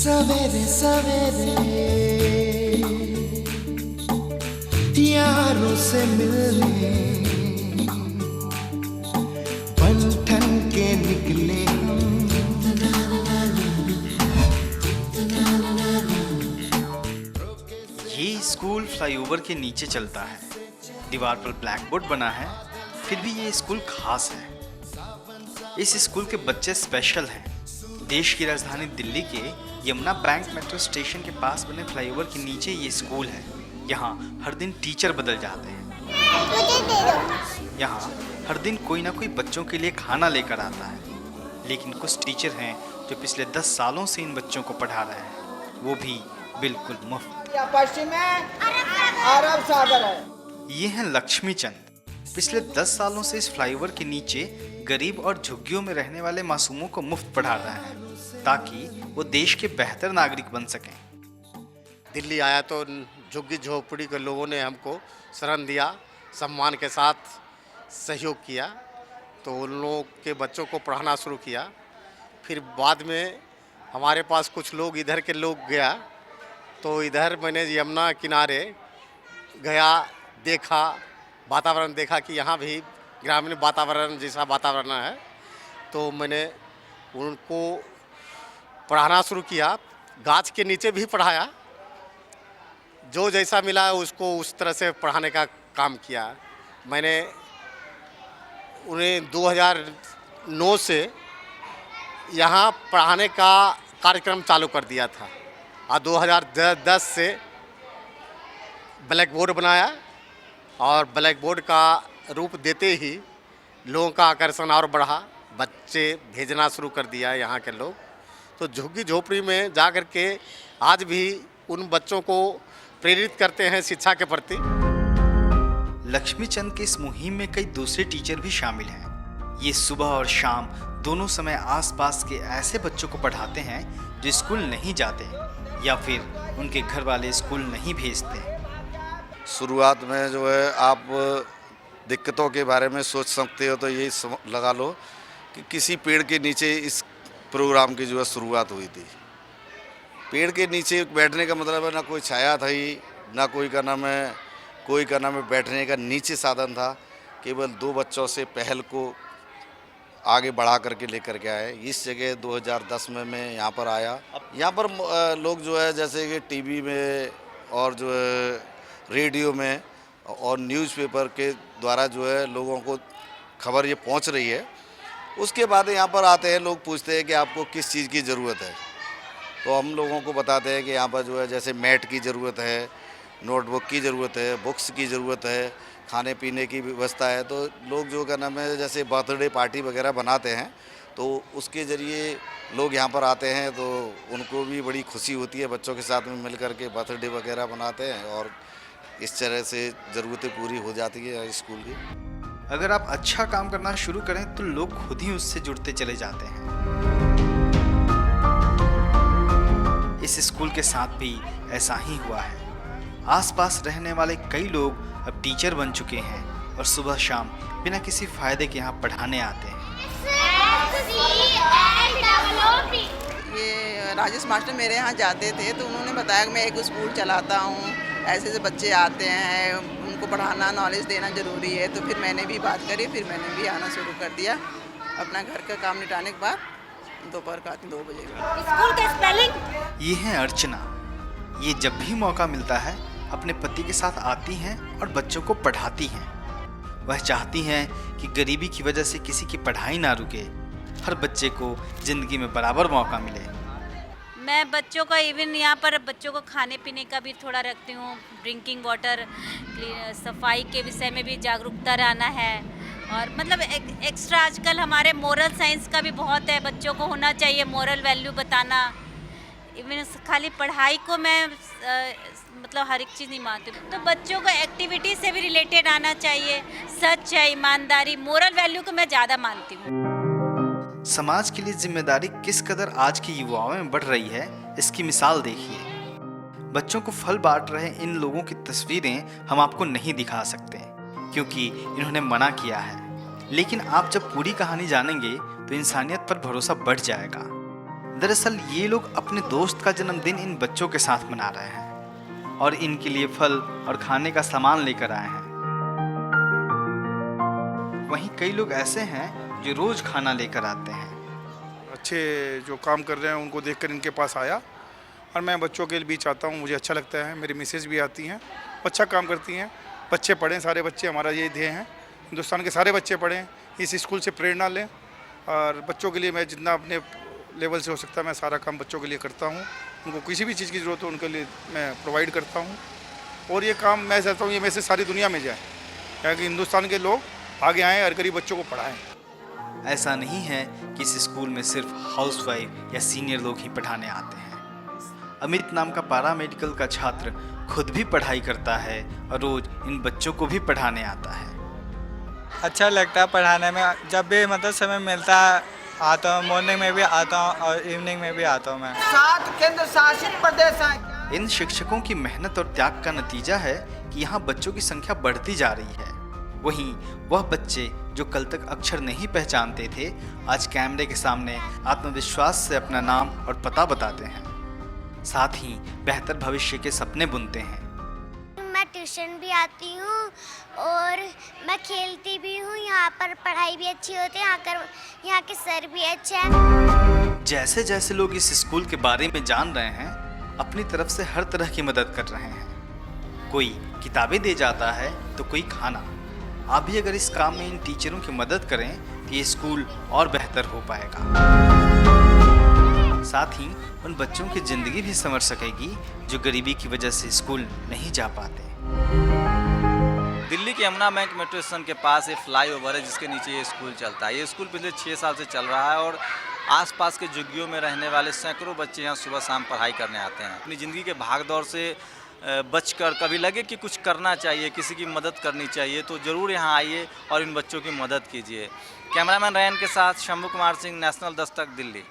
सवेरे सवेरे यारों से मिलने बन ठन के निकले हम। ये स्कूल फ्लाईओवर के नीचे चलता है। दीवार पर ब्लैक बोर्ड बना है, फिर भी ये स्कूल खास है। इस स्कूल के बच्चे स्पेशल हैं। देश की राजधानी दिल्ली के यमुना बैंक मेट्रो स्टेशन के पास बने फ्लाईओवर के नीचे ये स्कूल है। यहाँ हर दिन टीचर बदल जाते हैं। यहाँ हर दिन कोई ना कोई बच्चों के लिए खाना लेकर आता है। लेकिन कुछ टीचर हैं जो पिछले 10 सालों से इन बच्चों को पढ़ा रहे हैं, वो भी बिल्कुल मुफ्त। पश्चिम में अरब सागर है। ये हैं लक्ष्मी चंद। पिछले 10 सालों से इस फ्लाईओवर के नीचे गरीब और झुग्गियों में रहने वाले मासूमों को मुफ्त पढ़ा रहे हैं, ताकि वो देश के बेहतर नागरिक बन सकें। दिल्ली आया तो झुग्गी झोपड़ी के लोगों ने हमको शरण दिया, सम्मान के साथ सहयोग किया, तो उन लोगों के बच्चों को पढ़ाना शुरू किया। फिर बाद में हमारे पास कुछ लोग इधर के लोग गया, तो इधर मैंने यमुना किनारे गया, देखा, वातावरण देखा कि यहाँ भी ग्रामीण वातावरण जैसा वातावरण है, तो मैंने उनको पढ़ाना शुरू किया। गाछ के नीचे भी पढ़ाया, जो जैसा मिला उसको उस तरह से पढ़ाने का काम किया। मैंने उन्हें 2009 से यहाँ पढ़ाने का कार्यक्रम चालू कर दिया था और 2010 से ब्लैक बोर्ड बनाया, और ब्लैक बोर्ड का रूप देते ही लोगों का आकर्षण और बढ़ा। बच्चे भेजना शुरू कर दिया यहाँ के लोग, तो झुग्गी झोपड़ी में जा कर के आज भी उन बच्चों को प्रेरित करते हैं शिक्षा के प्रति। लक्ष्मी चंद के इस मुहिम में कई दूसरे टीचर भी शामिल हैं। ये सुबह और शाम दोनों समय आसपास के ऐसे बच्चों को पढ़ाते हैं जो स्कूल नहीं जाते या फिर उनके घर वाले स्कूल नहीं भेजते। शुरुआत में जो है आप दिक्कतों के बारे में सोच सकते हो तो यही लगा लो कि किसी पेड़ के नीचे इस प्रोग्राम की जो है शुरुआत हुई थी। पेड़ के नीचे बैठने का मतलब है ना कोई छाया थी, ना कोई का नाम है बैठने का नीचे साधन था। केवल 2 बच्चों से पहल को आगे बढ़ा करके लेकर के आए। इस जगह 2010 में मैं यहाँ पर आया। यहाँ पर लोग जो है जैसे कि टीवी में और जो है रेडियो में और न्यूज़पेपर के द्वारा जो है लोगों को खबर ये पहुँच रही है। उसके बाद यहाँ पर आते हैं लोग, पूछते हैं कि आपको किस चीज़ की ज़रूरत है, तो हम लोगों को बताते हैं कि यहाँ पर जो है जैसे मैट की ज़रूरत है, नोटबुक की ज़रूरत है, बुक्स की ज़रूरत है, खाने पीने की व्यवस्था है। तो लोग जो का नाम है जैसे बर्थडे पार्टी वगैरह बनाते हैं, तो उसके ज़रिए लोग यहाँ पर आते हैं, तो उनको भी बड़ी खुशी होती है। बच्चों के साथ में मिल कर के बर्थडे वगैरह बनाते हैं और इस तरह से ज़रूरतें पूरी हो जाती है स्कूल की। अगर आप अच्छा काम करना शुरू करें तो लोग खुद ही उससे जुड़ते चले जाते हैं। इस स्कूल के साथ भी ऐसा ही हुआ है। आसपास रहने वाले कई लोग अब टीचर बन चुके हैं और सुबह शाम बिना किसी फायदे के यहाँ पढ़ाने आते हैं। ये राजेश मास्टर मेरे यहाँ जाते थे, तो उन्होंने बताया कि मैं एक स्कूल चलाता हूँ, ऐसे से बच्चे आते हैं, उनको पढ़ाना, नॉलेज देना ज़रूरी है। तो फिर मैंने भी बात करी, फिर मैंने भी आना शुरू कर दिया। अपना घर का काम निपटाने के बाद दोपहर का 2 बजे स्कूल का स्पेलिंग। ये है अर्चना। ये जब भी मौका मिलता है अपने पति के साथ आती हैं और बच्चों को पढ़ाती हैं। वह चाहती हैं कि गरीबी की वजह से किसी की पढ़ाई ना रुके, हर बच्चे को ज़िंदगी में बराबर मौका मिले। मैं बच्चों का इवन यहाँ पर बच्चों को खाने पीने का भी थोड़ा रखती हूँ। ड्रिंकिंग वाटर, सफाई के विषय में भी जागरूकता रहना है। और मतलब एक्स्ट्रा आजकल हमारे मोरल साइंस का भी बहुत है, बच्चों को होना चाहिए मोरल वैल्यू बताना। इवन खाली पढ़ाई को मैं मतलब हर एक चीज़ नहीं मानती हूँ, तो बच्चों को एक्टिविटी से भी रिलेटेड आना चाहिए। सच है, ईमानदारी, मोरल वैल्यू को मैं ज़्यादा मानती हूँ। समाज के लिए जिम्मेदारी किस कदर आज के युवाओं में बढ़ रही है, इसकी मिसाल देखिए। बच्चों को फल बांट रहे इन लोगों की तस्वीरें हम आपको नहीं दिखा सकते क्योंकि इन्होंने मना किया है, लेकिन आप जब पूरी कहानी जानेंगे तो इंसानियत पर भरोसा बढ़ जाएगा। दरअसल ये लोग अपने दोस्त का जन्मदिन इन बच्चों के साथ मना रहे हैं और इनके लिए फल और खाने का सामान लेकर आए हैं। वहीं कई लोग ऐसे हैं जो रोज खाना लेकर आते हैं। अच्छे जो काम कर रहे हैं उनको देखकर इनके पास आया और मैं बच्चों के लिए भी चाहता हूँ, मुझे अच्छा लगता है। मेरी मिसेज भी आती हैं, अच्छा काम करती हैं। बच्चे पढ़ें, सारे बच्चे, हमारा ये ध्येय है हिंदुस्तान के सारे बच्चे पढ़ें, इस स्कूल से प्रेरणा लें और बच्चों के लिए मैं जितना अपने लेवल से हो सकता है मैं सारा काम बच्चों के लिए करता हूँ। उनको किसी भी चीज़ की ज़रूरत हो उनके लिए मैं प्रोवाइड करता हूँ और ये काम मैं चाहता हूँ ये मैसेज सारी दुनिया में जाए ताकि हिंदुस्तान के लोग आगे आएँ और गरीब बच्चों को पढ़ाएँ। ऐसा नहीं है कि इस स्कूल में सिर्फ हाउसवाइफ या सीनियर लोग ही पढ़ाने आते हैं। अमित नाम का पैरामेडिकल का छात्र खुद भी पढ़ाई करता है और रोज इन बच्चों को भी पढ़ाने आता है। अच्छा लगता है पढ़ाने में, जब भी मतलब समय मिलता है आता हूँ। मॉर्निंग में भी आता हूँ और इवनिंग में भी आता हूँ मैं। 7 केंद्र शासित प्रदेश हैं। इन शिक्षकों की मेहनत और त्याग का नतीजा है कि यहाँ बच्चों की संख्या बढ़ती जा रही है। वहीं वह बच्चे जो कल तक अक्षर नहीं पहचानते थे, आज कैमरे के सामने आत्मविश्वास से अपना नाम और पता बताते हैं, साथ ही बेहतर भविष्य के सपने बुनते हैं। मैं ट्यूशन भी आती हूँ और मैं खेलती भी हूँ। यहाँ पर पढ़ाई भी अच्छी होती है, यहाँ के सर भी अच्छे हैं। जैसे जैसे लोग इस स्कूल के बारे में जान रहे हैं, अपनी तरफ से हर तरह की मदद कर रहे हैं। कोई किताबें दे जाता है तो कोई खाना। आप भी अगर इस काम में इन टीचरों की मदद करें तो ये स्कूल और बेहतर हो पाएगा। साथ ही उन बच्चों की ज़िंदगी भी संवर सकेगी जो गरीबी की वजह से स्कूल नहीं जा पाते। दिल्ली के यमुना बैंक मेट्रो स्टेशन के पास एक फ्लाईओवर है जिसके नीचे ये स्कूल चलता है। ये स्कूल पिछले 6 साल से चल रहा है और आसपास के झुग्गियों में रहने वाले सैकड़ों बच्चे यहाँ सुबह शाम पढ़ाई करने आते हैं। अपनी ज़िंदगी के भागदौड़ से बचकर कभी लगे कि कुछ करना चाहिए, किसी की मदद करनी चाहिए, तो ज़रूर यहाँ आइए और इन बच्चों की मदद कीजिए। कैमरामैन रैन के साथ शंभू कुमार सिंह, नेशनल दस्तक, दिल्ली।